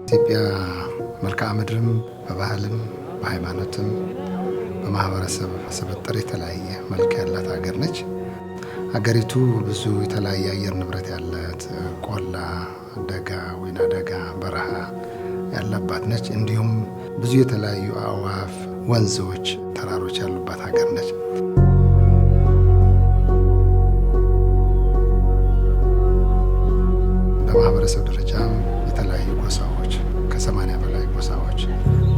ኢትዮጵያ መልክዓ ምድርም በባህልም በሃይማኖትም በማህበረሰብ ስብጥር የተለያየ መልክ ያላት ሀገር ነች። ሀገሪቱ ብዙ የተለያየ አየር ንብረት ያላት ቆላ፣ ደጋ፣ ወይና ደጋ፣ በረሃ ያለባት ነች። እንዲሁም ብዙ የተለያዩ አዕዋፍ፣ ወንዞች፣ ተራሮች ያሉባት ሀገር ነች። በማህበረሰብ ደረጃም የተለያዩ ጎሳዎች ከ80 በላይ ጎሳዎች፣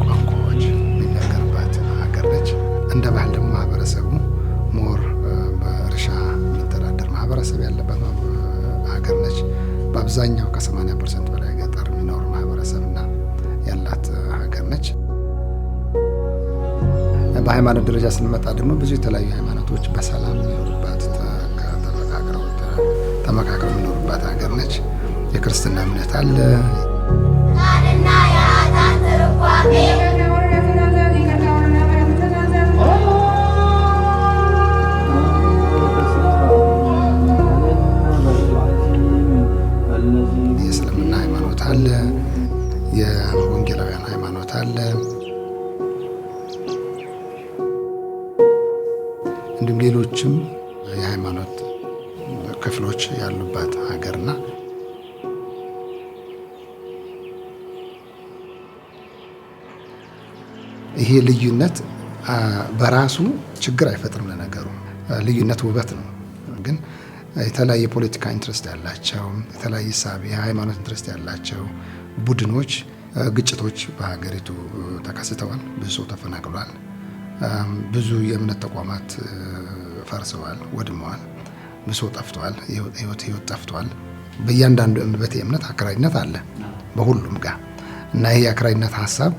ቋንቋዎች የሚነገርባት ሀገር ነች። እንደ ባህል ደግሞ ማህበረሰቡ ሞር በእርሻ የሚተዳደር ማህበረሰብ ያለባት ሀገር ነች። በአብዛኛው ከ80% በላይ ገጠር የሚኖር ማህበረሰብና ያላት ሀገር ነች። በሃይማኖት ደረጃ ስንመጣ ደግሞ ብዙ የተለያዩ ሃይማኖቶች በሰላም የሚኖሩባት ተመካክረው የሚኖሩባት ሀገር ነች። የክርስትና እምነት አለ። የእስልምና ሃይማኖት አለ። የወንጌላውያን ሃይማኖት አለ። እንዲሁም ሌሎችም የሃይማኖት ክፍሎች ያሉባት ሀገርና ይሄ ልዩነት በራሱ ችግር አይፈጥርም። ለነገሩ ልዩነት ውበት ነው። ግን የተለያየ ፖለቲካ ኢንትረስት ያላቸው የተለያየ ሳቢ የሃይማኖት ኢንትረስት ያላቸው ቡድኖች ግጭቶች በሀገሪቱ ተከስተዋል። ብዙ ሰው ተፈናቅሏል። ብዙ የእምነት ተቋማት ፈርሰዋል፣ ወድመዋል። ብዙ ሰው ጠፍቷል። ህይወት ጠፍቷል። በእያንዳንዱ እምነት አክራሪነት አለ በሁሉም ጋር እና ይሄ አክራሪነት ሀሳብ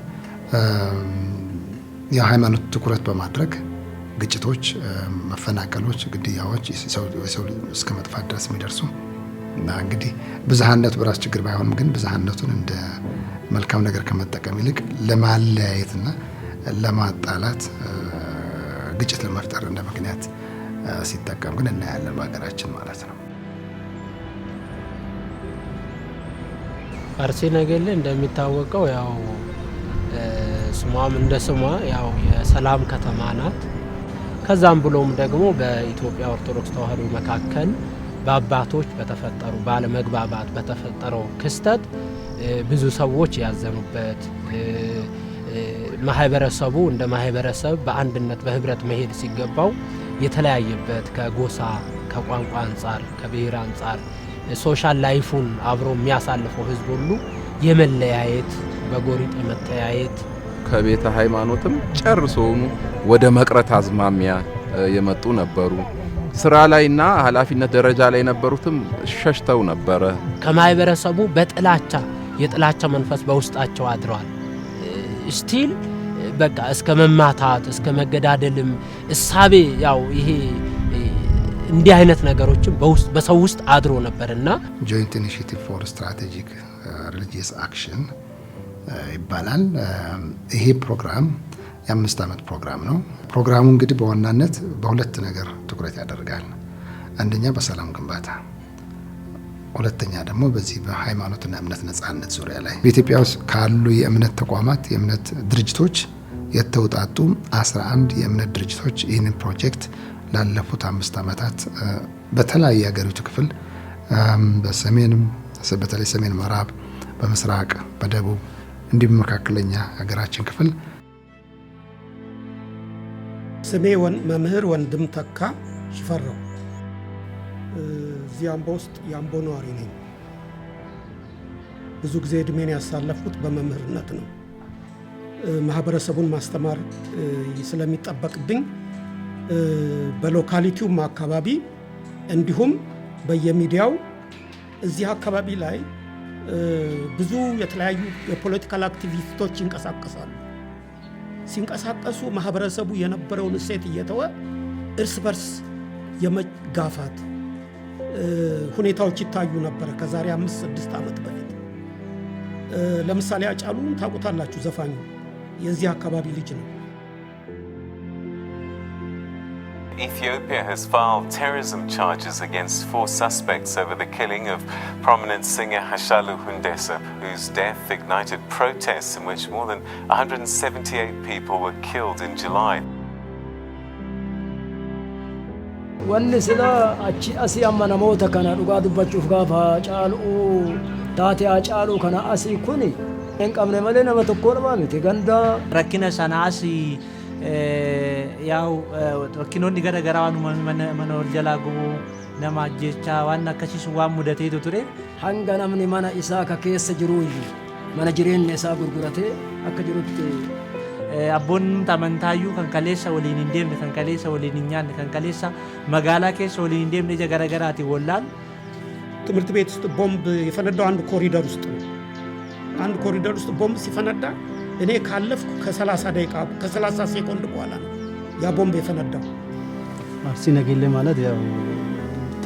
የሃይማኖት ትኩረት በማድረግ ግጭቶች፣ መፈናቀሎች፣ ግድያዎች ሰው እስከ መጥፋት ድረስ የሚደርሱ እና እንግዲህ ብዝሃነቱ በራስ ችግር ባይሆንም ግን ብዝሃነቱን እንደ መልካም ነገር ከመጠቀም ይልቅ ለማለያየትና ለማጣላት ግጭት ለመፍጠር እንደ ምክንያት ሲጠቀም ግን እናያለን በሀገራችን ማለት ነው። አርሲ ነገሌ እንደሚታወቀው ያው ስሟም እንደ ስሟ ያው የሰላም ከተማ ናት። ከዛም ብሎም ደግሞ በኢትዮጵያ ኦርቶዶክስ ተዋሕዶ መካከል በአባቶች በተፈጠሩ ባለመግባባት በተፈጠረው ክስተት ብዙ ሰዎች ያዘኑበት ማህበረሰቡ እንደ ማህበረሰብ በአንድነት በህብረት መሄድ ሲገባው የተለያየበት ከጎሳ ከቋንቋ አንጻር ከብሔር አንጻር ሶሻል ላይፉን አብሮ የሚያሳልፈው ህዝብ ሁሉ የመለያየት በጎሪጥ የመተያየት ከቤተ ሃይማኖትም ጨርሶውኑ ወደ መቅረት አዝማሚያ የመጡ ነበሩ። ስራ ላይና ኃላፊነት ደረጃ ላይ የነበሩትም ሸሽተው ነበረ። ከማህበረሰቡ የጥላቻ መንፈስ በውስጣቸው አድሯል። ስቲል በቃ እስከ መማታት እስከ መገዳደልም እሳቤ ያው ይሄ እንዲህ አይነት ነገሮችን በሰው ውስጥ አድሮ ነበርና ጆይንት ኢኒሺየቲቭ ፎር ስትራቴጂክ ሪሊጂየስ አክሽን ይባላል። ይሄ ፕሮግራም የ5 ዓመት ፕሮግራም ነው። ፕሮግራሙ እንግዲህ በዋናነት በሁለት ነገር ትኩረት ያደርጋል። አንደኛ በሰላም ግንባታ፣ ሁለተኛ ደግሞ በዚህ በሃይማኖትና እምነት ነጻነት ዙሪያ ላይ በኢትዮጵያ ውስጥ ካሉ የእምነት ተቋማት የእምነት ድርጅቶች የተውጣጡ 11 የእምነት ድርጅቶች ይህንን ፕሮጀክት ላለፉት 5 ዓመታት በተለያየ የሀገሪቱ ክፍል በሰሜንም በተለይ ሰሜን ምዕራብ፣ በምስራቅ፣ በደቡብ እንዲሁም መካከለኛ ሀገራችን ክፍል ስሜ መምህር ወንድም ተካ ሽፈራው እዚህ አምቦ ውስጥ የአምቦ ነዋሪ ነኝ። ብዙ ጊዜ እድሜን ያሳለፍኩት በመምህርነት ነው። ማህበረሰቡን ማስተማር ስለሚጠበቅብኝ በሎካሊቲውም አካባቢ እንዲሁም በየሚዲያው እዚህ አካባቢ ላይ ብዙ የተለያዩ የፖለቲካል አክቲቪስቶች ይንቀሳቀሳሉ። ሲንቀሳቀሱ ማህበረሰቡ የነበረውን እሴት እየተወ እርስ በርስ የመጋፋት ሁኔታዎች ይታዩ ነበር ከዛሬ 5-6 ዓመት በፊት። ለምሳሌ አጫሉን ታውቁታላችሁ፣ ዘፋኙ የዚህ አካባቢ ልጅ ነው። Ethiopia has filed terrorism charges against 4 suspects over the killing of prominent singer Hachalu Hundessa, whose death ignited protests in which more than 178 people were killed in July. Wanni sila achi asi amma namoota kana dhugaa dubbachuuf gaafa caaluu taatee caaluu kana asii kuni hin qabne malee nama tokko nama miti ganda rakkina sanaas yaa'u rakkinoonni gara garaa mana wal jalaa gubuu nama ajjechaa waan akkasiis waan mudateetu ture hanga namni mana isaa ka keessa jiruuyyu mana jireenya isaa gurguratee akka jirutti abboon amantaayyuu kan kaleessa waliin hin deemne kan kaleessa waliin hin nyaanne kan kaleessa magaalaa keessa waliin hin deemne ija gara garaatiin wallaan ትምህርት ቤት ውስጥ ቦምብ የፈነዳው አንድ ኮሪደር ውስጥ ነው። አንድ ኮሪደር ውስጥ ቦምብ ሲፈነዳ እኔ ካለፍኩ ከ30 ደቂቃ ከ30 ሴኮንድ በኋላ ነው ያ ቦምብ የፈነዳው። አርሲ ነገሌ ማለት ያው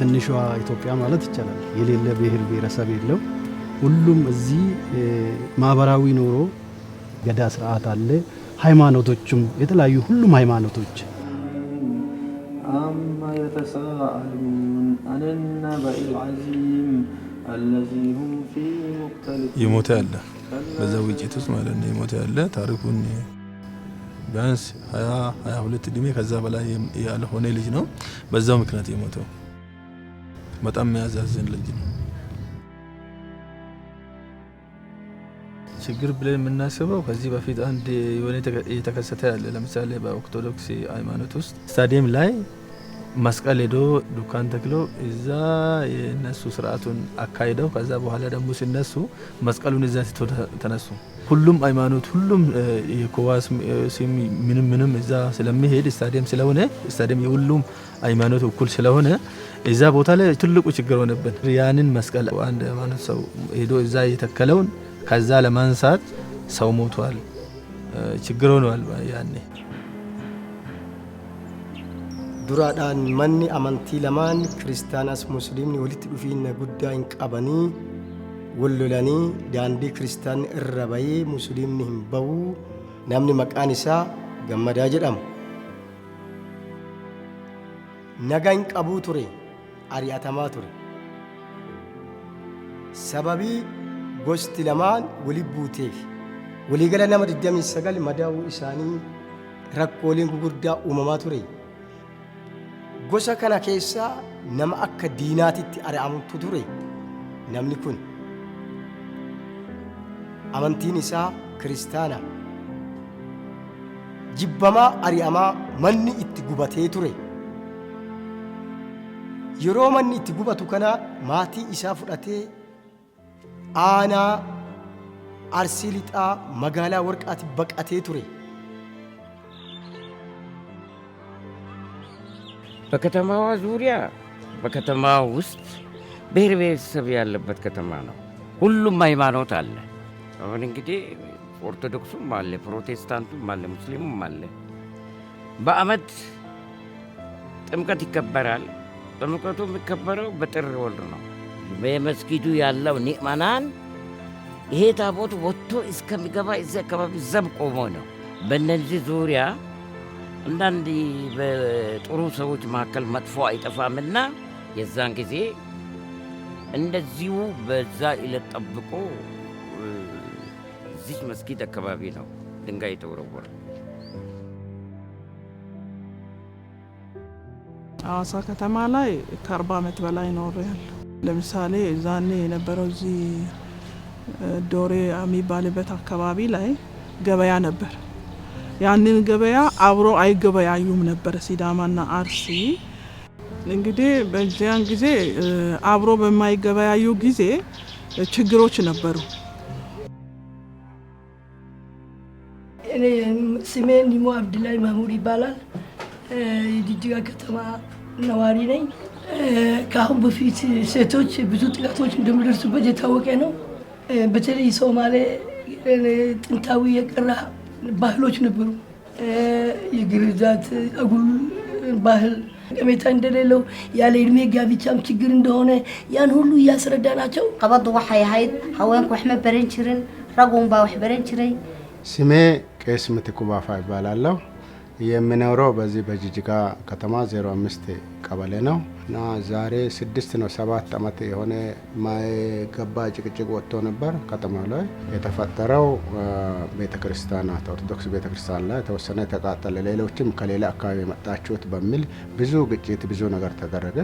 ትንሿ ኢትዮጵያ ማለት ይቻላል። የሌለ ብሔር ብሔረሰብ የለው። ሁሉም እዚህ ማህበራዊ ኑሮ ገዳ ስርዓት አለ። ሃይማኖቶችም የተለያዩ ሁሉም ሃይማኖቶች أما يتساءلون عن النبأ العظيم الذي هم فيه مختلفون يموت الله በዛው ግጭት ውስጥ ማለት ነው ይሞት ያለ ታሪኩን ቢያንስ 22 እድሜ ከዛ በላይ ያልሆነ ልጅ ነው በዛው ምክንያት የሞተው በጣም የሚያሳዝን ልጅ ነው ችግር ብለን የምናስበው ከዚህ በፊት አንድ የሆነ የተከሰተ ያለ ለምሳሌ በኦርቶዶክስ ሃይማኖት ውስጥ ስታዲየም ላይ መስቀል ሄዶ ዱካን ተክሎ እዛ የነሱ ስርዓቱን አካይደው ከዛ በኋላ ደግሞ ሲነሱ መስቀሉን እዛ ተነሱ ሁሉም ሃይማኖት ሁሉም የኮዋስ ምንም እዛ ስለሚሄድ ስታዲየም ስለሆነ ስታዲየም የሁሉም ሃይማኖት እኩል ስለሆነ እዛ ቦታ ላይ ትልቁ ችግር ሆነበት ያንን መስቀል አንድ ሃይማኖት ሰው ሄዶ እዛ የተከለውን ከዛ ለማንሳት ሰው ሞቷል ችግር ሆኗል ያኔ ዱራዳን ማኒ አማንቲ ለማን ክርስቲያናስ ሙስሊም ወልት ዱፊን ጉዳይን ቀበኒ ወልለኒ ዳንዲ ክርስቲያን እረባይ ሙስሊም ንህምበው ናምኒ መቃኒሳ ገመዳ ጀዳም ነጋን ቀቡ ቱሬ አሪያተማ ቱሬ ሰበቢ gosti lamaan wali buuteef walii gala nama 29 madaa'uu isaanii rakkooleen gurguddaa uumamaa ture gosa kana keessa nama akka diinaatitti ari'amutu ture namni kun amantiin isaa kiristaana jibbamaa ari'amaa manni itti gubatee ture yeroo manni itti gubatu kana maatii isaa fudhatee አና አርሲሊጣ መጋላ ወርቃት በቃቴ ቱሬ በከተማዋ ዙሪያ በከተማው ውስጥ ብሔር ብሔረሰብ ያለበት ከተማ ነው ሁሉም ሃይማኖት አለ አሁን እንግዲህ ኦርቶዶክሱም አለ ፕሮቴስታንቱም አለ ሙስሊሙም አለ በአመት ጥምቀት ይከበራል ጥምቀቱ የሚከበረው በጥር ወር ነው በመስጊዱ ያለው ንዕማናን ይሄ ታቦት ወጥቶ እስከሚገባ እዚህ አካባቢ ዘብ ቆሞ ነው በእነዚህ ዙሪያ አንዳንድ በጥሩ ሰዎች መካከል መጥፎ አይጠፋምና የዛን ጊዜ እንደዚሁ በዛ ይለጠብቆ እዚህ መስጊድ አካባቢ ነው ድንጋይ ተወረወረ አዋሳ ከተማ ላይ ከ40 ዓመት በላይ ኖሬያለሁ ለምሳሌ ዛኔ የነበረው እዚህ ዶሬ የሚባልበት አካባቢ ላይ ገበያ ነበር ያንን ገበያ አብሮ አይገበያዩም ነበር ሲዳማና አርሲ እንግዲህ በዚያን ጊዜ አብሮ በማይገበያዩ ጊዜ ችግሮች ነበሩ እኔ ስሜ ኒሞ አብዱላይ ማሙድ ይባላል የጅጅጋ ከተማ ነዋሪ ነኝ ከአሁን በፊት ሴቶች ብዙ ጥቃቶች እንደሚደርሱበት የታወቀ ነው በተለይ ሶማሌ ጥንታዊ የቀራ ባህሎች ነበሩ የግርዛት አጉል ባህል ቀሜታ እንደሌለው ያለ እድሜ ጋብቻም ችግር እንደሆነ ያን ሁሉ ያስረዳናቸው ቀበዱ waxay ahayd haweenku wax ma baran jirin ragun baa wax baran jiray ስሜ ቄስ ምትኩ ባፋ ይባላል የምኖረው በዚህ በጂጂጋ ከተማ 05 ቀበሌ ነው እና ዛሬ 6 ነው 7 ዓመት የሆነ ማይገባ ጭቅጭቅ ወጥቶ ነበር። ከተማ ላይ የተፈጠረው ቤተክርስቲያናት ኦርቶዶክስ ቤተክርስቲያን ላይ ተወሰነ ተቃጠለ። ሌሎችም ከሌላ አካባቢ የመጣችሁት በሚል ብዙ ግጭት ብዙ ነገር ተደረገ።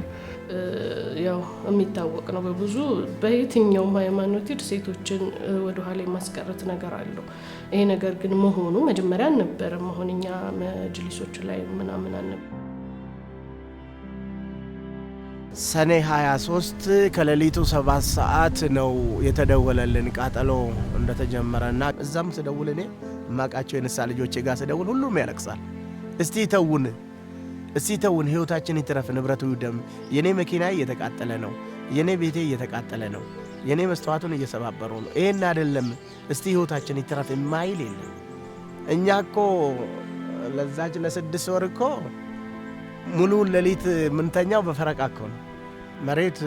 ያው የሚታወቅ ነው በብዙ በየትኛውም ሃይማኖት ሴቶችን ወደ ኋላ የማስቀረት ነገር አለው። ይሄ ነገር ግን መሆኑ መጀመሪያ ነበር መሆንኛ መጅሊሶች ላይ ምናምን አነበር። ሰኔ 23 ከሌሊቱ 7 ሰዓት ነው የተደወለልን ቃጠሎ እንደተጀመረና እዛም ስደውል እኔ ማቃቸው የነሳ ልጆቼ ጋር ስደውል ሁሉም ያለቅሳል። እስቲ ተውን ህይወታችን ይትረፍ ንብረቱ ይደም፣ የኔ መኪና እየተቃጠለ ነው፣ የኔ ቤቴ እየተቃጠለ ነው፣ የኔ መስተዋቱን እየሰባበሩ ነው፣ ይሄን አይደለም እስቲ ህይወታችን ይትረፍ የማይል የለም። እኛ እኮ ለዛች ለ6 ወር እኮ ሙሉ ሌሊት ምንተኛው በፈረቃ እኮ ነው። መሬት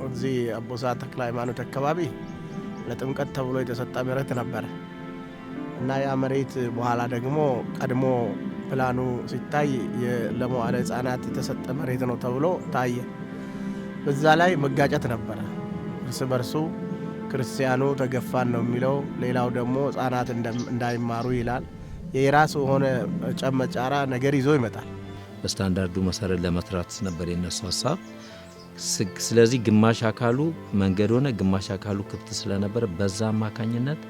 እዚህ አቦሳ ተክለ ሃይማኖት አካባቢ ለጥምቀት ተብሎ የተሰጠ መሬት ነበር እና ያ መሬት በኋላ ደግሞ ቀድሞ ፕላኑ ሲታይ ለመዋዕለ ህፃናት የተሰጠ መሬት ነው ተብሎ ታየ። በዛ ላይ መጋጨት ነበረ። እርስ በርሱ ክርስቲያኑ ተገፋን ነው የሚለው፣ ሌላው ደግሞ ህፃናት እንዳይማሩ ይላል። የራሱ ሆነ ጨመጫራ ነገር ይዞ ይመጣል። በስታንዳርዱ መሰረት ለመስራት ነበር የነሱ ሐሳብ። ስለዚህ ግማሽ አካሉ መንገድ ሆነ፣ ግማሽ አካሉ ክፍት ስለነበር በዛ አማካኝነት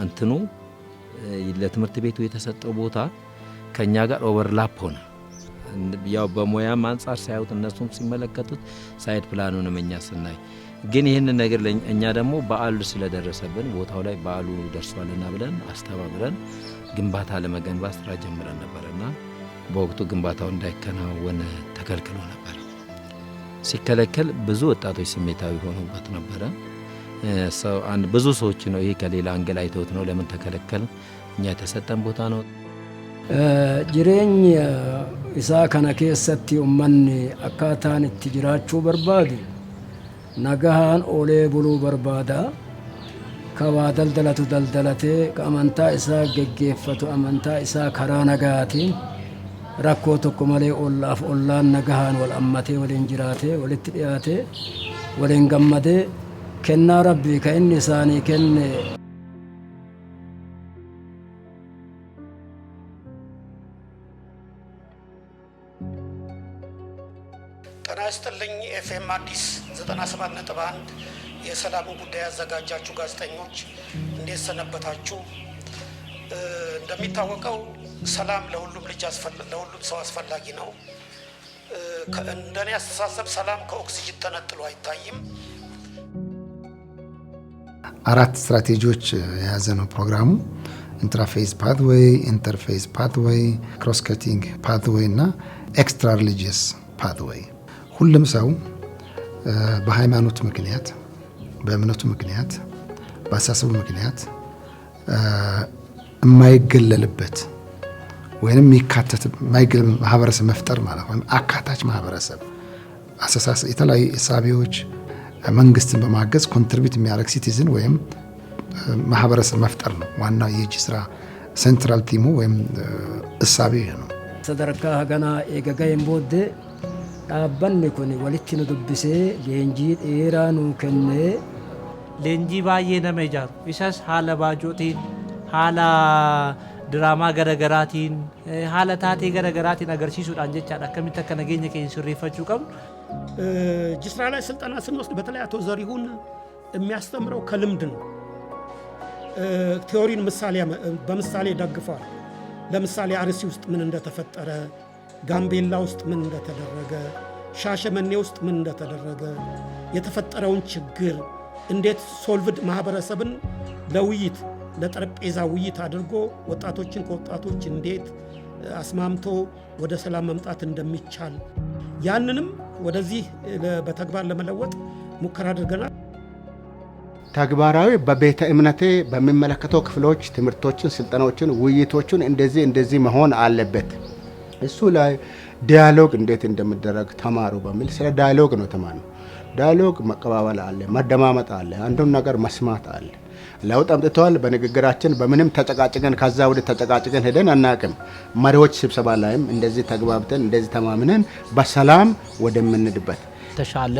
እንትኑ ለትምህርት ቤቱ የተሰጠው ቦታ ከኛ ጋር ኦቨርላፕ ሆነ። ያው በሙያም አንጻር ሳይውት እነሱም ሲመለከቱት ሳይድ ፕላኑንም እኛ ስናይ ግን ይህንን ነገር እኛ ደግሞ በዓሉ ስለደረሰብን ቦታው ላይ በዓሉ ደርሷልና ብለን አስተባብረን ግንባታ ለመገንባት ስራ ጀምረን ነበርና በወቅቱ ግንባታው እንዳይከናወን ተከልክሎ ነበር። ሲከለከል ብዙ ወጣቶች ስሜታዊ ሆኑበት ነበረ። ብዙ ሰዎች ነው ይሄ ከሌላ አንገል አይተውት ነው ለምን ተከለከለ፣ እኛ የተሰጠን ቦታ ነው። ጅሬኝ ኢሳ ከነ ኬሰቲ ኡመን አካታን እtti jiraachuu barbaadu nagahaan oolee buluu barbaada. Kabaa daldalatu daldalatee amantaa isaa geggeeffatu amantaa isaa karaa nagaatiin rakkoo tokko malee ollaaf ollaan nagahaan wal ammatee waliin jiraatee walitti dhiyaatee waliin gammadee kennaa rabbii ka inni isaanii kenne ጤና ይስጥልኝ። ኤፍኤም አዲስ 97.1 የሰላም ጉዳይ አዘጋጃችሁ ጋዜጠኞች እንዴት ሰነበታችሁ? እንደሚታወቀው ሰላም ለሁሉም ሰው አስፈላጊ ነው። እንደኔ አስተሳሰብ ሰላም ከኦክሲጅን ተነጥሎ አይታይም። 4 ስትራቴጂዎች የያዘ ነው ፕሮግራሙ። ኢንትራፌዝ ፓትዌይ፣ ኢንተርፌዝ ፓትዌይ፣ ክሮስ ከቲንግ ፓትዌይ እና ኤክስትራ ሪሊጂየስ ፓትዌይ። ሁሉም ሰው በሃይማኖት ምክንያት፣ በእምነቱ ምክንያት፣ በአስተሳሰቡ ምክንያት የማይገለልበት ወይንም የሚካተት የማይገለል ማህበረሰብ መፍጠር ማለት ነው። አካታች ማህበረሰብ አስተሳሰብ፣ የተለያዩ እሳቤዎች መንግስትን በማገዝ ኮንትሪቢዩት የሚያደርግ ሲቲዝን ወይም ማህበረሰብ መፍጠር ነው ዋናው የጂ ስራ። ሴንትራል ቲሙ ወይም እሳቤ ነው። ሰደርካ ገና ኤገጋይን ቦዴ dhaabbanni kun walitti nu dubbisee leenjii dheeraa nu kennee leenjii baay'ee nama ijaaru. Isas haala baajootiin, haala diraamaa garagaraatiin, haala taatee garagaraatiin agarsiisuudhaan jechaadha akkamitti akka nageenya keenya sirreeffachuu qabnu. ጅስራ ላይ ስልጠና ስንወስድ በተለይ አቶ ዘሪሁን የሚያስተምረው ከልምድ ነው። ቲዮሪን በምሳሌ ደግፏል። ለምሳሌ አርሲ ውስጥ ምን እንደተፈጠረ፣ ጋምቤላ ውስጥ ምን እንደተደረገ፣ ሻሸመኔ ውስጥ ምን እንደተደረገ፣ የተፈጠረውን ችግር እንዴት ሶልቭድ ማህበረሰብን ለውይይት ለጠረጴዛ ውይይት አድርጎ ወጣቶችን ከወጣቶች እንዴት አስማምቶ ወደ ሰላም መምጣት እንደሚቻል ያንንም ወደዚህ በተግባር ለመለወጥ ሙከራ አድርገናል። ተግባራዊ በቤተ እምነቴ በሚመለከተው ክፍሎች ትምህርቶችን፣ ስልጠናዎችን፣ ውይይቶችን እንደዚህ መሆን አለበት። እሱ ላይ ዲያሎግ እንዴት እንደሚደረግ ተማሩ በሚል ስለ ዲያሎግ ነው ተማሩ። ዲያሎግ መቀባበል አለ፣ መደማመጥ አለ፣ አንዱን ነገር መስማት አለ። ለውጥ አምጥተዋል። በንግግራችን በምንም ተጨቃጭቀን ከዛ ወደ ተጨቃጭቀን ሄደን አናቅም። መሪዎች ስብሰባ ላይም እንደዚህ ተግባብተን እንደዚህ ተማምነን በሰላም ወደምንድበት ተሻለ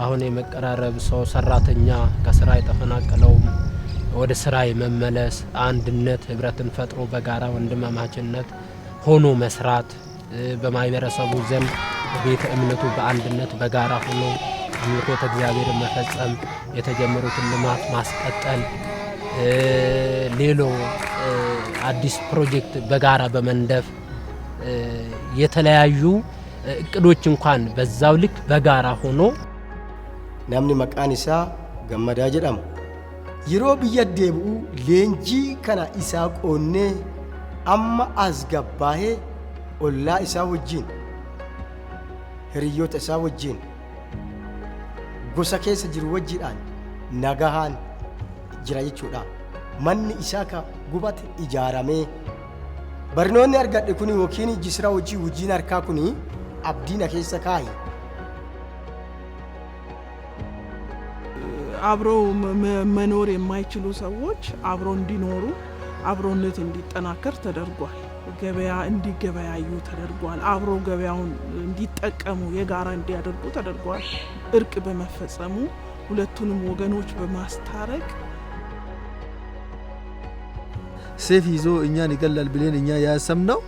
አሁን የመቀራረብ ሰው ሰራተኛ ከስራ የተፈናቀለውም ወደ ስራ የመመለስ አንድነት ህብረትን ፈጥሮ በጋራ ወንድማማችነት ሆኖ መስራት በማህበረሰቡ ዘንድ ቤተ እምነቱ በአንድነት በጋራ ሆኖ አምልኮተ እግዚአብሔርን መፈጸም የተጀመሩትን ልማት ማስቀጠል ሌሎ አዲስ ፕሮጀክት በጋራ በመንደፍ የተለያዩ እቅዶች እንኳን በዛው ልክ በጋራ ሆኖ ናምኒ መቃን ኢሳ ገመዳ ጀዳም ይሮ ብየ ደብኡ ሌንጂ ከና ኢሳ ቆኔ አማ አዝገባሄ ኦላ ኢሳ ወጂን ህሪዮት ኢሳ ወጂን ጎሳ keessa jiru wajjiidhaan nagahaan jira jechuudha. Manni isaa ka gubate ijaaramee barnoonni argadhe kuni yookiin jisira hojiin harkaa kuni abdiina keessa kaayi. አብረው መኖር የማይችሉ ሰዎች አብረው እንዲኖሩ አብሮነት እንዲጠናከር ተደርጓል። ገበያ እንዲገበያዩ ተደርጓል። አብረው ገበያውን እንዲጠቀሙ የጋራ እንዲያደርጉ ተደርጓል። እርቅ በመፈጸሙ ሁለቱንም ወገኖች በማስታረቅ ሴፍ ይዞ እኛን ይገላል ብለን እኛ ያሰምነው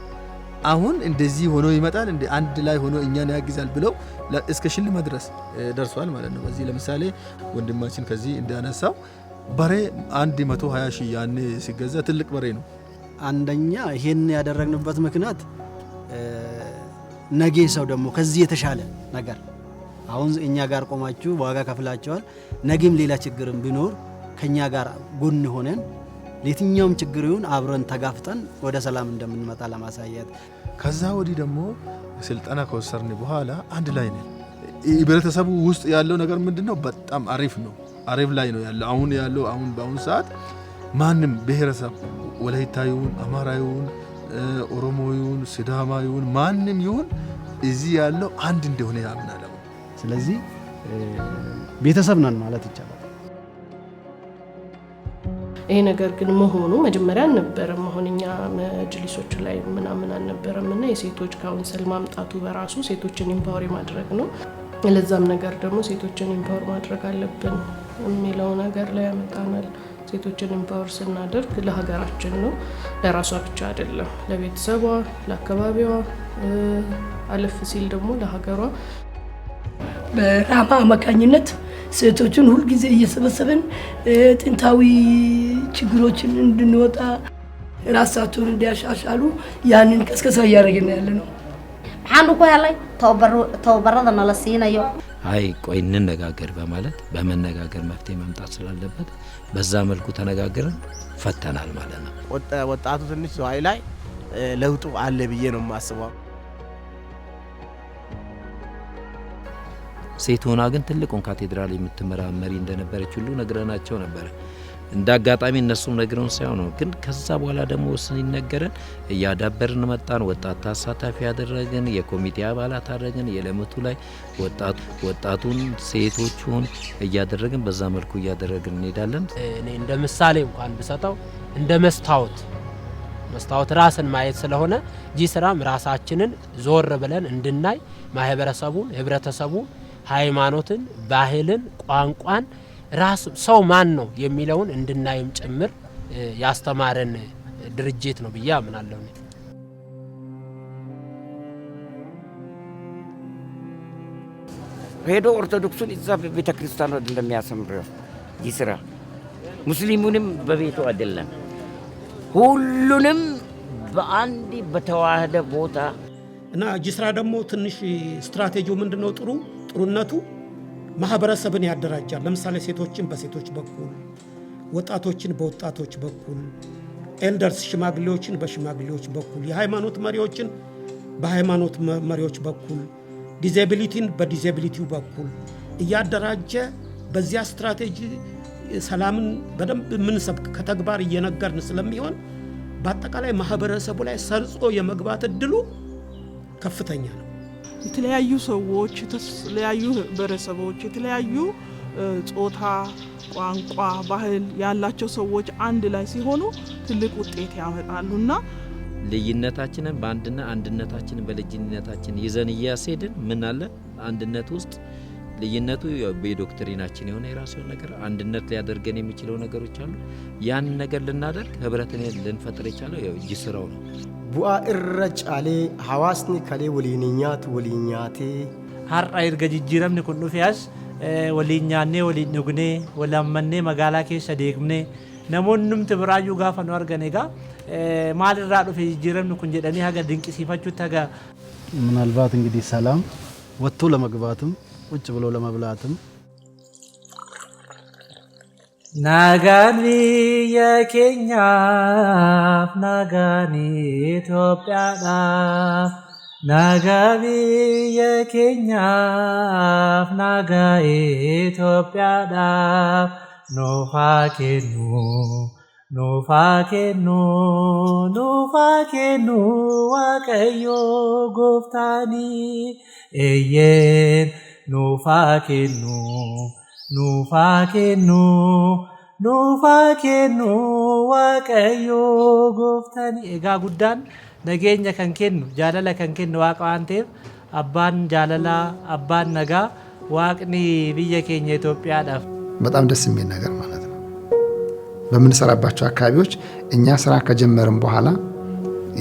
አሁን እንደዚህ ሆኖ ይመጣል እንደ አንድ ላይ ሆኖ እኛን ያግዛል ብለው እስከ ሽልማት ድረስ ደርሷል ማለት ነው። በዚህ ለምሳሌ ወንድማችን ከዚህ እንዳነሳው በሬ 120 ሺህ ያኔ ሲገዛ ትልቅ በሬ ነው። አንደኛ ይሄን ያደረግንበት ምክንያት ነገ ሰው ደግሞ ከዚህ የተሻለ ነገር አሁን እኛ ጋር ቆማችሁ ዋጋ ከፍላችኋል። ነገም ሌላ ችግርም ቢኖር ከኛ ጋር ጎን ሆነን ለየትኛውም ችግር ይሁን አብረን ተጋፍጠን ወደ ሰላም እንደምንመጣ ለማሳየት ከዛ ወዲህ ደግሞ ስልጠና ከወሰርን በኋላ አንድ ላይ ነን። ህብረተሰቡ ውስጥ ያለው ነገር ምንድነው? በጣም አሪፍ ነው። አሪፍ ላይ ነው ያለው። አሁን በአሁን ሰዓት ማንም ብሔረሰብ ወላይታዩን፣ አማራዩን፣ ኦሮሞዩን፣ ሲዳማዩን ማንም ይሁን እዚህ ያለው አንድ እንደሆነ ያምናል። ስለዚህ ቤተሰብ ነን ማለት ይቻላል። ይሄ ነገር ግን መሆኑ መጀመሪያ አልነበረም። መሆንኛ መጅሊሶች ላይ ምናምን አልነበረምና የሴቶች ካውንስል ማምጣቱ በራሱ ሴቶችን ኢምፓወር ማድረግ ነው። ለዛም ነገር ደግሞ ሴቶችን ኢምፓወር ማድረግ አለብን የሚለው ነገር ላይ ያመጣናል። ሴቶችን ኢምፓወር ስናደርግ ለሀገራችን ነው፣ ለራሷ ብቻ አይደለም፣ ለቤተሰቧ፣ ለአካባቢዋ፣ አለፍ ሲል ደግሞ ለሀገሯ። በራማ አማካኝነት ሴቶችን ሁልጊዜ እየሰበሰብን ጥንታዊ ችግሮችን እንድንወጣ ራሳቸውን እንዲያሻሻሉ ያንን ቀስቀሳ እያደረግን ያለ ነው። maxaan ku helay tababarada nala siinayo አይ ቆይ እንነጋገር በማለት በመነጋገር መፍትሄ መምጣት ስላለበት በዛ መልኩ ተነጋግረን ፈተናል ማለት ነው። ወጣቱ ትንሽ ሰው ላይ ለውጡ አለ ብዬ ነው የማስበው። ሴት ሆና ግን ትልቁን ካቴድራል የምትመራ መሪ እንደነበረች ሁሉ ነግረናቸው ነበር። እንዳጋጣሚ እነሱም ነግረውን ሳይሆን ነው። ግን ከዛ በኋላ ደግሞ ሲነገረን እያዳበርን መጣን። ወጣት ተሳታፊ ያደረግን፣ የኮሚቴ አባላት አደረግን። የለምቱ ላይ ወጣቱን ሴቶቹን እያደረግን በዛ መልኩ እያደረግን እንሄዳለን። እኔ እንደ ምሳሌ እንኳን ብሰጠው እንደ መስታወት ራስን ማየት ስለሆነ ጂስራም ራሳችንን ዞር ብለን እንድናይ ማህበረሰቡን፣ ህብረተሰቡን፣ ሃይማኖትን፣ ባህልን፣ ቋንቋን ራስ ሰው ማን ነው የሚለውን እንድናይም ጭምር ያስተማረን ድርጅት ነው ብዬ አምናለሁ። ሄዶ ኦርቶዶክሱን እዛ ቤተ ክርስቲያን እንደሚያሰምረው ይስራ፣ ሙስሊሙንም በቤቱ አይደለም ሁሉንም በአንድ በተዋህደ ቦታ እና ጅስራ ደግሞ ትንሽ ስትራቴጂው ምንድነው? ጥሩነቱ ማህበረሰብን ያደራጃል። ለምሳሌ ሴቶችን በሴቶች በኩል፣ ወጣቶችን በወጣቶች በኩል፣ ኤልደርስ ሽማግሌዎችን በሽማግሌዎች በኩል፣ የሃይማኖት መሪዎችን በሃይማኖት መሪዎች በኩል፣ ዲዛቢሊቲን በዲዛቢሊቲው በኩል እያደራጀ በዚያ ስትራቴጂ ሰላምን በደንብ ምንሰብክ ከተግባር እየነገርን ስለሚሆን በአጠቃላይ ማህበረሰቡ ላይ ሰርጾ የመግባት እድሉ ከፍተኛ ነው። የተለያዩ ሰዎች፣ የተለያዩ ህብረተሰቦች፣ የተለያዩ ጾታ፣ ቋንቋ፣ ባህል ያላቸው ሰዎች አንድ ላይ ሲሆኑ ትልቅ ውጤት ያመጣሉና ልዩነታችንን በአንድና አንድነታችንን በልዩነታችን ይዘን እያስሄድን ምን አለ አንድነት ውስጥ ልዩነቱ በዶክትሪናችን የሆነ የራሱ ነገር አንድነት ሊያደርገን የሚችለው ነገሮች አሉ። ያን ነገር ልናደርግ ህብረትን ልንፈጥር የቻለው እጅ ስራው ነው። ቡአ እረጫሌ ሐዋስኒ ከሌ ወሊንኛት ወሊኛቴ ሀራ ይርገ ጅጅረምኒ ኩኑ ፊያስ ወሊኛኔ ወሊንጉኔ ወላመኔ መጋላ ኬሰ ዴግምኔ ነሞንም ትብራዩ ጋፈ ነው አርገኔጋ ማልራ ዱፍ ጅጅረምኒ ኩን ጀደኒ ሀገ ድንቅ ሲፈቹት ሀገ ምናልባት እንግዲህ ሰላም ወጥቶ ለመግባትም ቁጭ ብሎ ለመብላትም ናጋኒ የኬኛ ናጋኒ ኢትዮጵያና ናጋኒ የኬኛ ናጋ ኢትዮጵያና ኖፋኬኑ ኑፋኬኑ ኑፋኬኑ ዋቀዮ ጎፍታኒ ኤየን ኑፋኬኑ ኑፋኬኑ ኑፋኬኑ ዋቀዮ ጎፍታኒ ኤጋ ጉዳን ነገኛ ከንኬኑ ጃለላ ከንኬኑ ዋቀ አንቴፍ አባን ጃለላ አባን ነጋ ዋቅኒ ብየ ኬኛ ኢትዮጵያ ዳፍ በጣም ደስ የሚል ነገር ማለት ነው። በምንሰራባቸው አካባቢዎች እኛ ስራ ከጀመርን በኋላ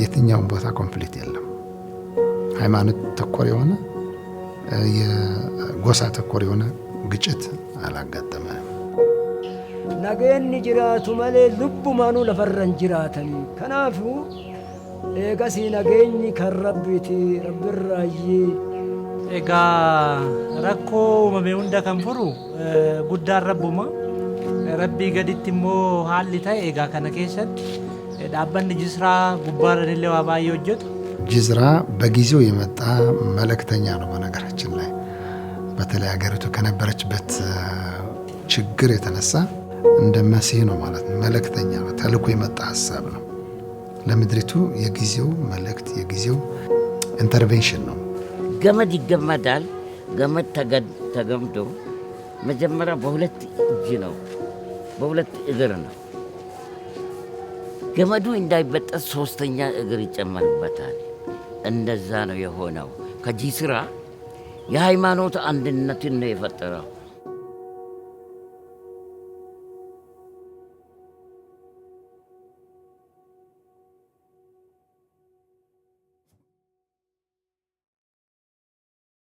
የትኛውን ቦታ ኮንፍሊክት የለም። ሃይማኖት ተኮር የሆነ የጎሳ ተኮር የሆነ ግጭት አላጋጠመንም። ነገኒ ጅራቱ ማሌ ልቡ ማኑ ለፈረን ጅራተኒ ከናፉ ኤጋሲ ነገኒ ከረብቲ ረብራይ ኤጋ ረኮ መሜውንደ ከንፈሩ ጉዳን ረቡማ ረቢ ገዲትሞ ሀሊ ታይ ኤጋ ከነ ኬሰት ዳበን ጅስራ ጉባረን ለዋባይ ወጀቱ ጅዝራ በጊዜው የመጣ መልእክተኛ ነው። በነገራችን ላይ በተለይ ሀገሪቱ ከነበረችበት ችግር የተነሳ እንደ መሲህ ነው ማለት ነው። መልእክተኛ ነው፣ ተልኮ የመጣ ሐሳብ ነው። ለምድሪቱ የጊዜው መልእክት የጊዜው ኢንተርቬንሽን ነው። ገመድ ይገመዳል። ገመድ ተገምዶ መጀመሪያ በሁለት እጅ ነው፣ በሁለት እግር ነው። ገመዱ እንዳይበጠስ ሶስተኛ እግር ይጨመርበታል። እንደዛ ነው የሆነው። ከጂስራ የሃይማኖት አንድነትን ነው የፈጠረው።